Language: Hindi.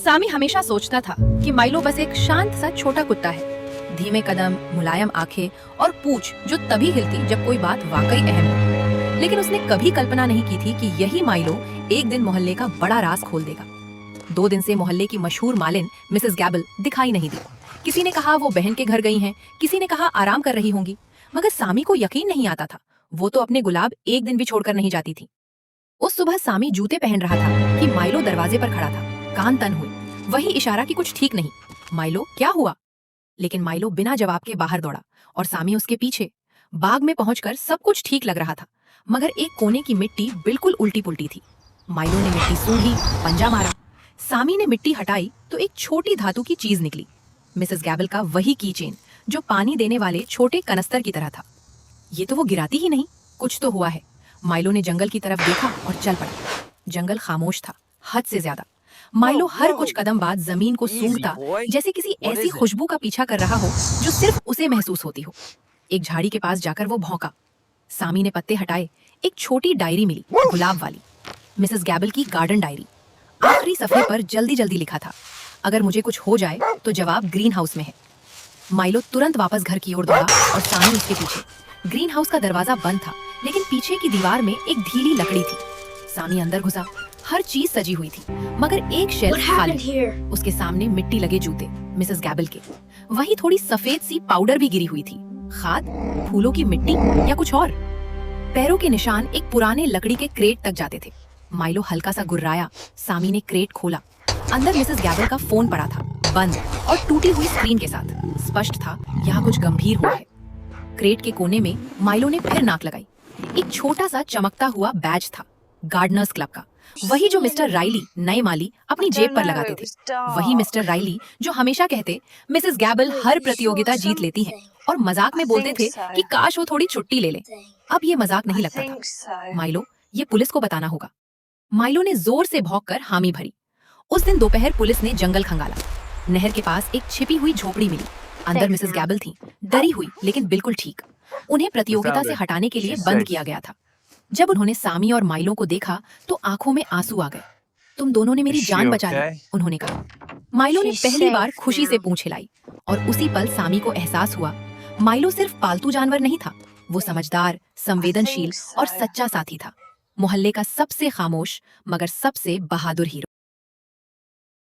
सामी हमेशा सोचता था कि माइलो बस एक शांत सा छोटा कुत्ता है, धीमे कदम, मुलायम आंखें और पूंछ जो तभी हिलती जब कोई बात वाकई अहम हो। लेकिन उसने कभी कल्पना नहीं की थी कि यही माइलो एक दिन मोहल्ले का बड़ा राज खोल देगा। 2 दिन से मोहल्ले की मशहूर मालिन मिसेस गैबल दिखाई नहीं दी। किसी ने कहा वो बहन के घर गई हैं, किसी ने कहा आराम कर रही होंगी, मगर सामी को यकीन नहीं आता था। वो तो अपने गुलाब एक दिन भी छोड़कर नहीं जाती थी। उस सुबह सामी जूते पहन रहा था कि माइलो दरवाजे पर खड़ा था। कान तन हुई, वही इशारा कि कुछ ठीक नहीं। माइलो, क्या हुआ? लेकिन माइलो बिना जवाब के बाहर दौड़ा और सामी उसके पीछे। बाग में पहुंचकर सब कुछ ठीक लग रहा था, मगर एक कोने की मिट्टी बिल्कुल उल्टी पुल्टी थी। माइलो ने मिट्टी सूंघी, पंजा मारा। सामी ने मिट्टी हटाई तो एक छोटी धातु की चीज निकली। मिसेस गैबल का वही की चेन जो पानी देने वाले छोटे कनस्तर की तरह था। ये तो वो गिराती ही नहीं, कुछ तो हुआ है। माइलो ने जंगल की तरफ देखा और चल पड़ा। जंगल खामोश था, हद से ज्यादा। माइलो हर कुछ कदम बाद जमीन को सूंघता, जैसे किसी ऐसी खुशबू का पीछा कर रहा हो जो सिर्फ उसे महसूस होती हो। एक झाड़ी के पास जाकर वो भौंका। सामी ने पत्ते हटाए। एक छोटी डायरी मिली, गुलाब वाली, मिसेस गैबल की गार्डन डायरी। आखिरी सफे पर जल्दी जल्दी लिखा था, अगर मुझे कुछ हो जाए तो जवाब ग्रीन हाउस में है। माइलो तुरंत वापस घर की ओर दौड़ा और सामी उसके पीछे। ग्रीन हाउस का दरवाजा बंद था, लेकिन पीछे की दीवार में एक ढीली लकड़ी थी। सामी अंदर घुसा। हर चीज सजी हुई थी, मगर एक शेल्फ खाली। उसके सामने मिट्टी लगे जूते, मिसेस गैबल के। वही थोड़ी सफेद सी पाउडर भी गिरी हुई थी। खाद, फूलों की मिट्टी या कुछ और? पैरों के निशान एक पुराने लकड़ी के क्रेट तक जाते थे। माइलो हल्का सा गुर्राया। सामी ने क्रेट खोला। अंदर मिसेस गैबल का फोन पड़ा था, बंद और टूटी हुई स्क्रीन के साथ। स्पष्ट था यहाँ कुछ गंभीर हुआ है। क्रेट के कोने में माइलो ने फिर नाक लगाई। एक छोटा सा चमकता हुआ बैज था, गार्डनर्स क्लब का। वही जो मिस्टर राइली, नए माली, अपनी जेब पर लगाते थे। वही मिस्टर राइली जो हमेशा कहते मिसेस गैबल हर प्रतियोगिता जीत लेती हैं, और मजाक में बोलते थे कि काश वो थोड़ी छुट्टी ले लें। अब ये मजाक नहीं लगता था। माइलो, ये पुलिस को बताना होगा। माइलो ने जोर से भौंककर हामी भरी। उस दिन दोपहर पुलिस ने जंगल खंगाला। नहर के पास एक छिपी हुई झोपड़ी मिली। अंदर मिसेस गैबल थी, डरी हुई लेकिन बिल्कुल ठीक। उन्हें प्रतियोगिता से हटाने के लिए बंद किया गया था। जब उन्होंने सामी और माइलो को देखा तो आंखों में आंसू आ गए। तुम दोनों ने मेरी जान बचा ली, उन्होंने कहा। माइलो ने पहली बार खुशी से पूंछ हिलाई, और उसी पल सामी को एहसास हुआ माइलो सिर्फ पालतू जानवर नहीं था, वो समझदार, संवेदनशील और सच्चा साथी था। मोहल्ले का सबसे खामोश मगर सबसे बहादुर हीरो।